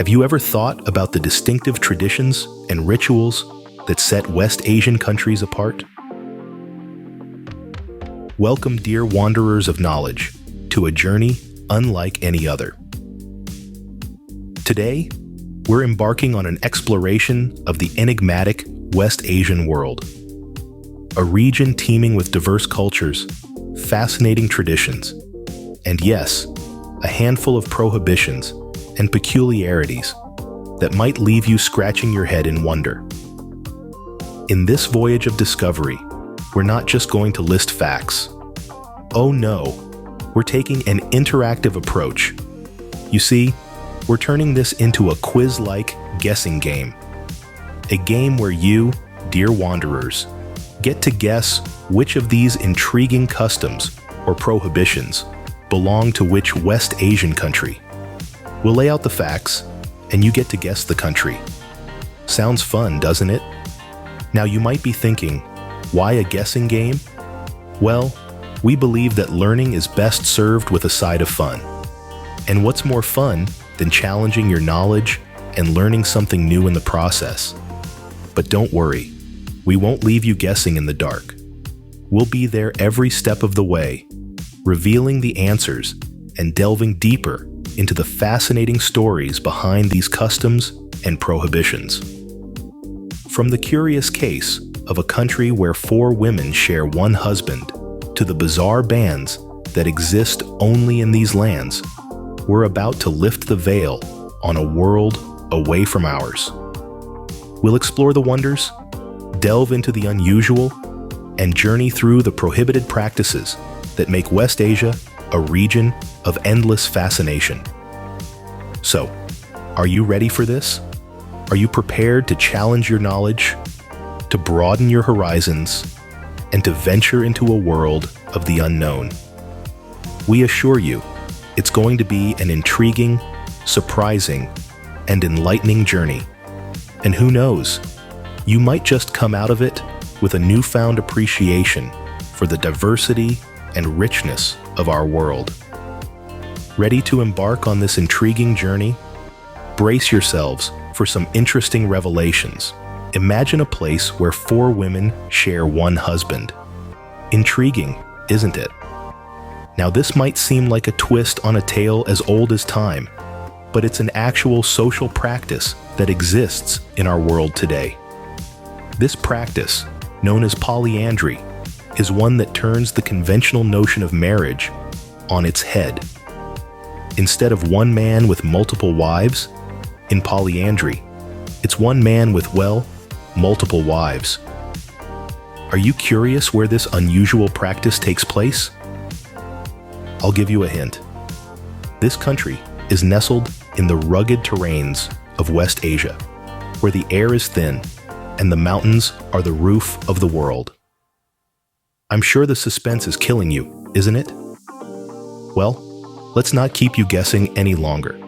Have you ever thought about the distinctive traditions and rituals that set West Asian countries apart? Welcome, dear wanderers of knowledge, to a journey unlike any other. Today, we're embarking on an exploration of the enigmatic West Asian world, a region teeming with diverse cultures, fascinating traditions, and yes, a handful of prohibitions and peculiarities that might leave you scratching your head in wonder. In this voyage of discovery, we're not just going to list facts. Oh no, we're taking an interactive approach. You see, we're turning this into a quiz-like guessing game. A game where you, dear wanderers, get to guess which of these intriguing customs or prohibitions belong to which West Asian country. We'll lay out the facts, and you get to guess the country. Sounds fun, doesn't it? Now you might be thinking, why a guessing game? Well, we believe that learning is best served with a side of fun. And what's more fun than challenging your knowledge and learning something new in the process? But don't worry, we won't leave you guessing in the dark. We'll be there every step of the way, revealing the answers and delving deeper into the fascinating stories behind these customs and prohibitions. From the curious case of a country where 4 women share one husband to the bizarre bans that exist only in these lands, we're about to lift the veil on a world away from ours. We'll explore the wonders, delve into the unusual, and journey through the prohibited practices that make West Asia a region of endless fascination. So, are you ready for this? Are you prepared to challenge your knowledge, to broaden your horizons, and to venture into a world of the unknown? We assure you, it's going to be an intriguing, surprising, and enlightening journey. And who knows, you might just come out of it with a newfound appreciation for the diversity and richness of our world. Ready to embark on this intriguing journey? Brace yourselves for some interesting revelations. Imagine a place where 4 women share one husband. Intriguing, isn't it? Now this might seem like a twist on a tale as old as time, but it's an actual social practice that exists in our world today. This practice, known as polyandry, is one that turns the conventional notion of marriage on its head. Instead of one man with multiple wives, in polyandry, it's one man with, well, multiple wives. Are you curious where this unusual practice takes place? I'll give you a hint. This country is nestled in the rugged terrains of West Asia, where the air is thin and the mountains are the roof of the world. I'm sure the suspense is killing you, isn't it? Well, let's not keep you guessing any longer.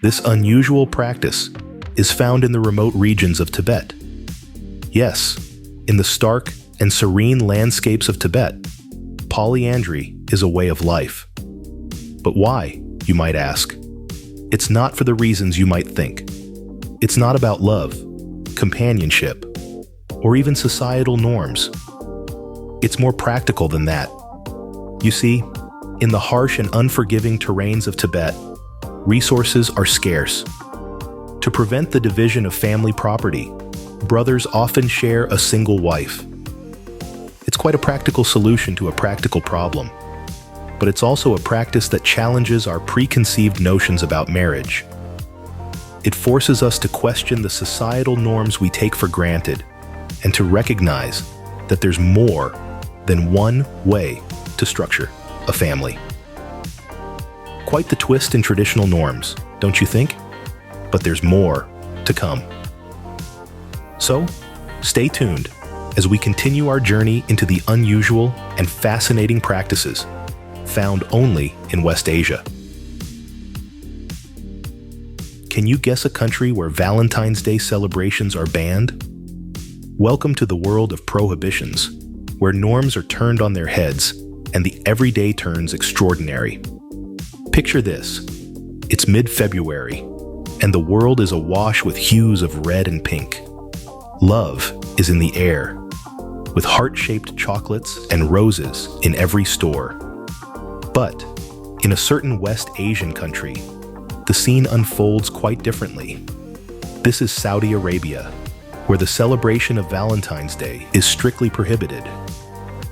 This unusual practice is found in the remote regions of Tibet. Yes, in the stark and serene landscapes of Tibet, polyandry is a way of life. But why, you might ask? It's not for the reasons you might think. It's not about love, companionship, or even societal norms. It's more practical than that. You see, in the harsh and unforgiving terrains of Tibet, resources are scarce. To prevent the division of family property, brothers often share a single wife. It's quite a practical solution to a practical problem, but it's also a practice that challenges our preconceived notions about marriage. It forces us to question the societal norms we take for granted and to recognize that there's more than one way to structure a family. Quite the twist in traditional norms, don't you think? But there's more to come. So, stay tuned as we continue our journey into the unusual and fascinating practices found only in West Asia. Can you guess a country where Valentine's Day celebrations are banned? Welcome to the world of prohibitions, where norms are turned on their heads and the everyday turns extraordinary. Picture this. It's mid-February, and the world is awash with hues of red and pink. Love is in the air, with heart-shaped chocolates and roses in every store. But in a certain West Asian country, the scene unfolds quite differently. This is Saudi Arabia, where the celebration of Valentine's Day is strictly prohibited.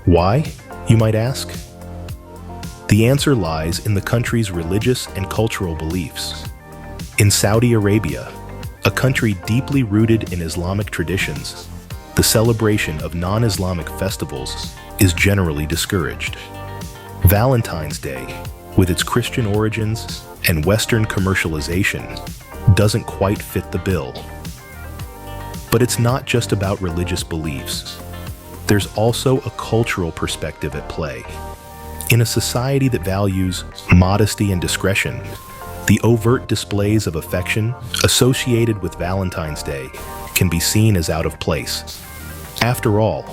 Why, you might ask? The answer lies in the country's religious and cultural beliefs. In Saudi Arabia, a country deeply rooted in Islamic traditions, the celebration of non-Islamic festivals is generally discouraged. Valentine's Day, with its Christian origins and Western commercialization, doesn't quite fit the bill. But it's not just about religious beliefs. There's also a cultural perspective at play. In a society that values modesty and discretion, the overt displays of affection associated with Valentine's Day can be seen as out of place. After all,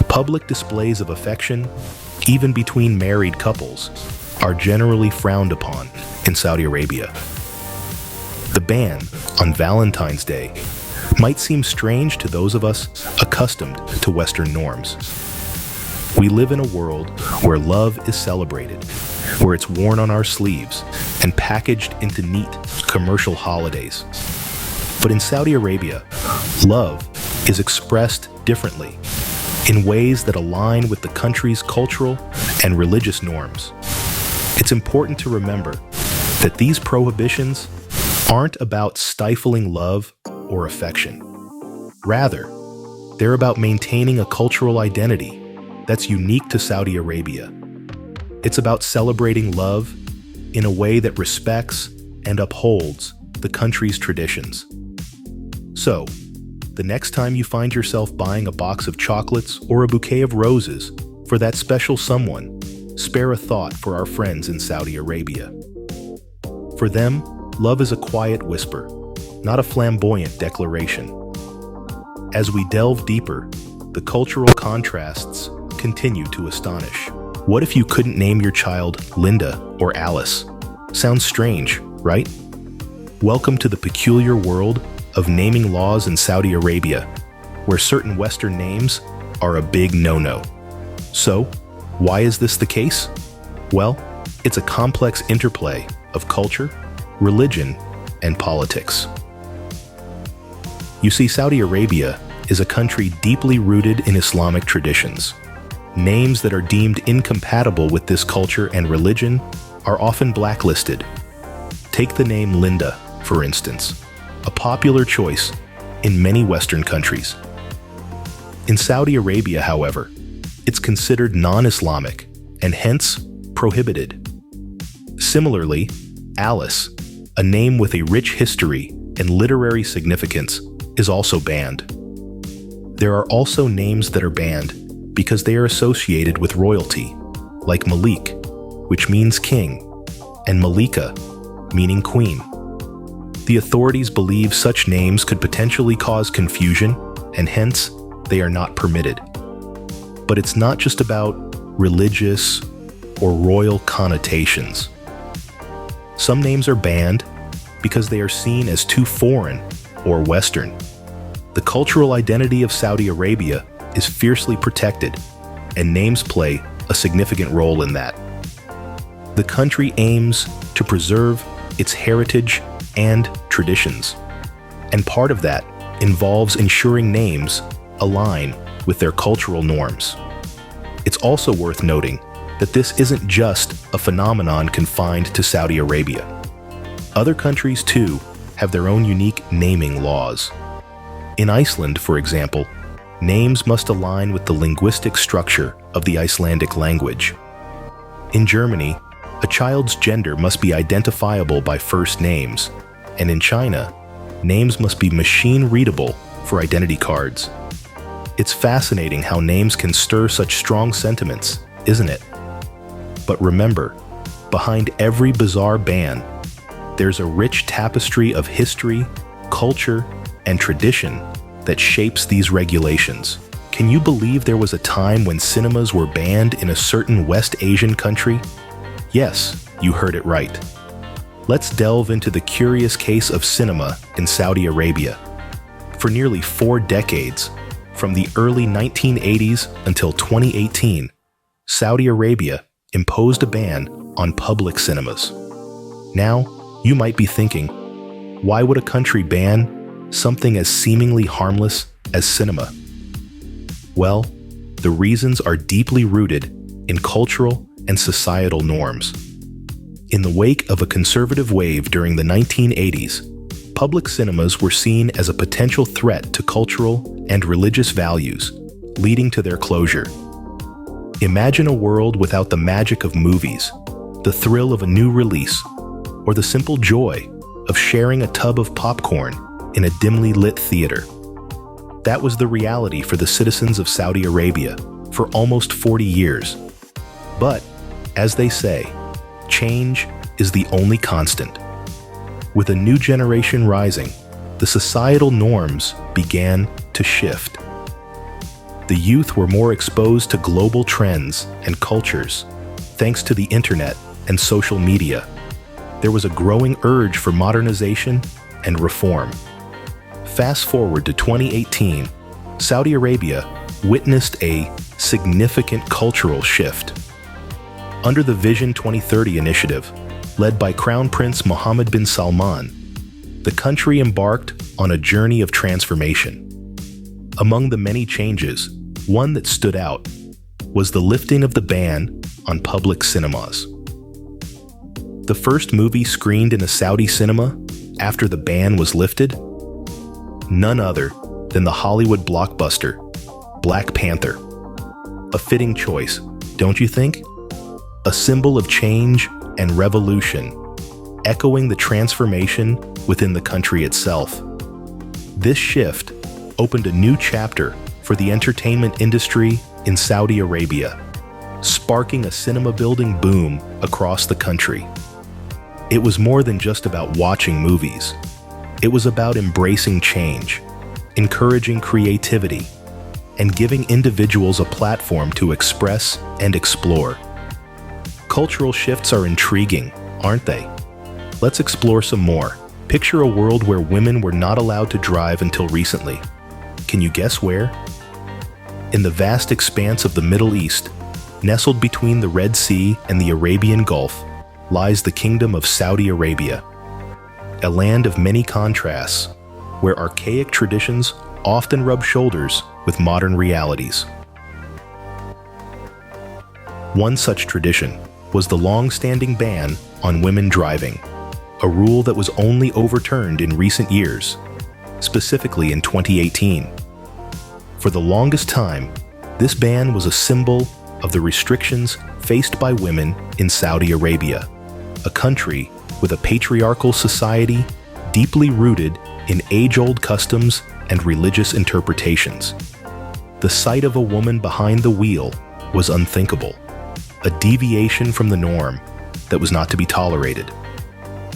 public displays of affection, even between married couples, are generally frowned upon in Saudi Arabia. The ban on Valentine's Day might seem strange to those of us accustomed to Western norms. We live in a world where love is celebrated, where it's worn on our sleeves and packaged into neat commercial holidays. But in Saudi Arabia, love is expressed differently, in ways that align with the country's cultural and religious norms. It's important to remember that these prohibitions aren't about stifling love or affection. Rather, they're about maintaining a cultural identity that's unique to Saudi Arabia. It's about celebrating love in a way that respects and upholds the country's traditions. So, the next time you find yourself buying a box of chocolates or a bouquet of roses for that special someone, spare a thought for our friends in Saudi Arabia. For them, love is a quiet whisper, not a flamboyant declaration. As we delve deeper, the cultural contrasts continue to astonish. What if you couldn't name your child Linda or Alice? Sounds strange, right? Welcome to the peculiar world of naming laws in Saudi Arabia, where certain Western names are a big no-no. So, why is this the case? Well, it's a complex interplay of culture, religion, and politics. You see, Saudi Arabia is a country deeply rooted in Islamic traditions. Names that are deemed incompatible with this culture and religion are often blacklisted. Take the name Linda, for instance, a popular choice in many Western countries. In Saudi Arabia, however, it's considered non-Islamic and hence prohibited. Similarly, Alice, a name with a rich history and literary significance, is also banned. There are also names that are banned because they are associated with royalty, like Malik, which means king, and Malika, meaning queen. The authorities believe such names could potentially cause confusion, and hence, they are not permitted. But it's not just about religious or royal connotations. Some names are banned because they are seen as too foreign or Western. The cultural identity of Saudi Arabia is fiercely protected, and names play a significant role in that. The country aims to preserve its heritage and traditions, and part of that involves ensuring names align with their cultural norms. It's also worth noting that this isn't just a phenomenon confined to Saudi Arabia. Other countries, too, have their own unique naming laws. In Iceland, for example, names must align with the linguistic structure of the Icelandic language. In Germany, a child's gender must be identifiable by first names, and in China, names must be machine-readable for identity cards. It's fascinating how names can stir such strong sentiments, isn't it? But remember, behind every bizarre ban, there's a rich tapestry of history, culture, and tradition that shapes these regulations. Can you believe there was a time when cinemas were banned in a certain West Asian country? Yes, you heard it right. Let's delve into the curious case of cinema in Saudi Arabia. For nearly 4 decades, from the early 1980s until 2018, Saudi Arabia imposed a ban on public cinemas. Now, you might be thinking, why would a country ban something as seemingly harmless as cinema? Well, the reasons are deeply rooted in cultural and societal norms. In the wake of a conservative wave during the 1980s, public cinemas were seen as a potential threat to cultural and religious values, leading to their closure. Imagine a world without the magic of movies, the thrill of a new release, or the simple joy of sharing a tub of popcorn in a dimly lit theater. That was the reality for the citizens of Saudi Arabia for almost 40 years. But, as they say, change is the only constant. With a new generation rising, the societal norms began to shift. The youth were more exposed to global trends and cultures, thanks to the internet and social media. There was a growing urge for modernization and reform. Fast forward to 2018, Saudi Arabia witnessed a significant cultural shift. Under the Vision 2030 initiative, led by Crown Prince Mohammed bin Salman, the country embarked on a journey of transformation. Among the many changes, one that stood out was the lifting of the ban on public cinemas. The first movie screened in a Saudi cinema after the ban was lifted? None other than the Hollywood blockbuster, Black Panther. A fitting choice, don't you think? A symbol of change and revolution, echoing the transformation within the country itself. This shift opened a new chapter for the entertainment industry in Saudi Arabia, sparking a cinema-building boom across the country. It was more than just about watching movies. It was about embracing change, encouraging creativity, and giving individuals a platform to express and explore. Cultural shifts are intriguing, aren't they? Let's explore some more. Picture a world where women were not allowed to drive until recently. Can you guess where? In the vast expanse of the Middle East, nestled between the Red Sea and the Arabian Gulf, lies the Kingdom of Saudi Arabia, a land of many contrasts, where archaic traditions often rub shoulders with modern realities. One such tradition was the long-standing ban on women driving, a rule that was only overturned in recent years, specifically in 2018. For the longest time, this ban was a symbol of the restrictions faced by women in Saudi Arabia, a country with a patriarchal society deeply rooted in age-old customs and religious interpretations. The sight of a woman behind the wheel was unthinkable, a deviation from the norm that was not to be tolerated.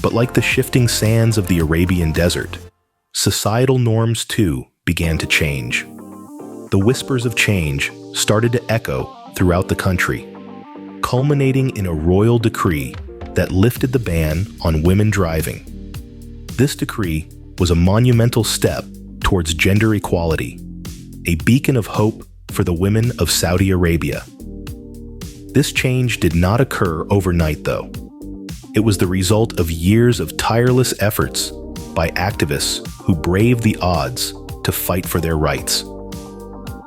But like the shifting sands of the Arabian desert, societal norms too began to change. The whispers of change started to echo throughout the country, culminating in a royal decree that lifted the ban on women driving. This decree was a monumental step towards gender equality, a beacon of hope for the women of Saudi Arabia. This change did not occur overnight, though. It was the result of years of tireless efforts by activists who braved the odds to fight for their rights.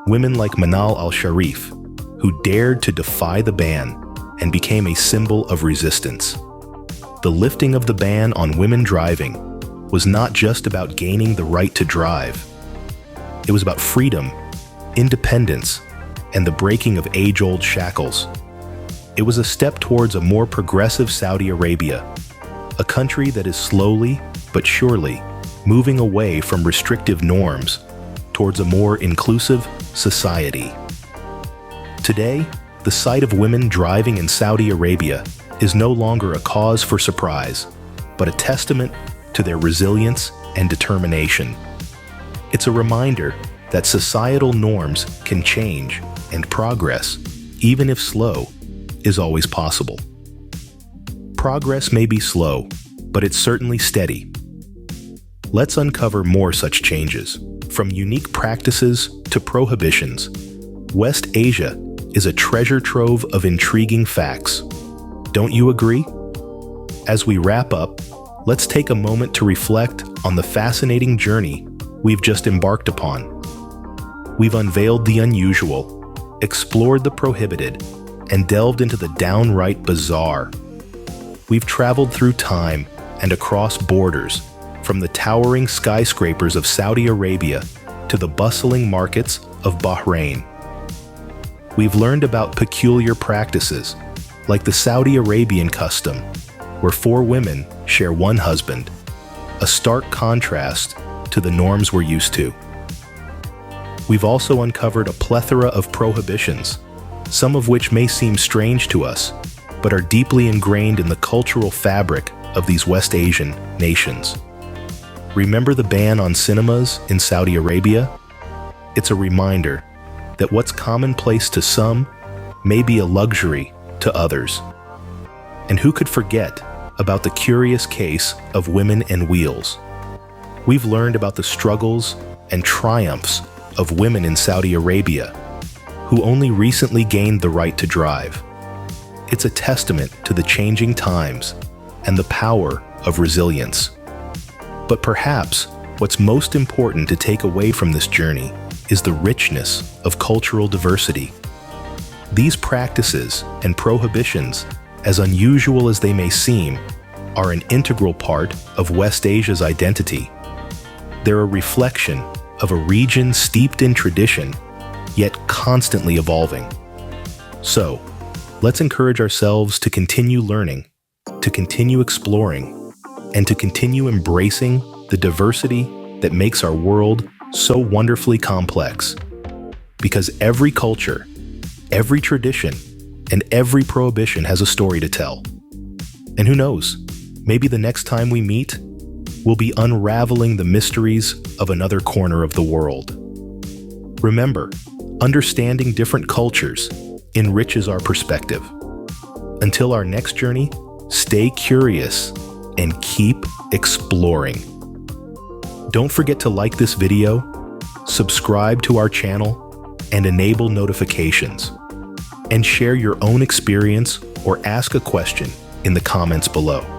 Women like Manal al-Sharif, who dared to defy the ban and became a symbol of resistance. The lifting of the ban on women driving was not just about gaining the right to drive. It was about freedom, independence, and the breaking of age-old shackles. It was a step towards a more progressive Saudi Arabia, a country that is slowly but surely moving away from restrictive norms towards a more inclusive society. Today, the sight of women driving in Saudi Arabia is no longer a cause for surprise, but a testament to their resilience and determination. It's a reminder that societal norms can change and progress, even if slow, is always possible. Progress may be slow, but it's certainly steady. Let's uncover more such changes. From unique practices to prohibitions, West Asia is a treasure trove of intriguing facts. Don't you agree? As we wrap up, let's take a moment to reflect on the fascinating journey we've just embarked upon. We've unveiled the unusual, explored the prohibited, and delved into the downright bizarre. We've traveled through time and across borders, from the towering skyscrapers of Saudi Arabia to the bustling markets of Bahrain. We've learned about peculiar practices, like the Saudi Arabian custom, where 4 women share one husband, a stark contrast to the norms we're used to. We've also uncovered a plethora of prohibitions, some of which may seem strange to us, but are deeply ingrained in the cultural fabric of these West Asian nations. Remember the ban on cinemas in Saudi Arabia? It's a reminder that what's commonplace to some may be a luxury to others. And who could forget about the curious case of women and wheels? We've learned about the struggles and triumphs of women in Saudi Arabia, who only recently gained the right to drive. It's a testament to the changing times and the power of resilience. But perhaps what's most important to take away from this journey is the richness of cultural diversity. These practices and prohibitions, as unusual as they may seem, are an integral part of West Asia's identity. They're a reflection of a region steeped in tradition, yet constantly evolving. So, let's encourage ourselves to continue learning, to continue exploring, and to continue embracing the diversity that makes our world so wonderfully complex. Because every culture, every tradition, and every prohibition has a story to tell. And who knows, maybe the next time we meet, we'll be unraveling the mysteries of another corner of the world. Remember, understanding different cultures enriches our perspective. Until our next journey, stay curious and keep exploring. Don't forget to like this video, subscribe to our channel, and enable notifications. And share your own experience or ask a question in the comments below.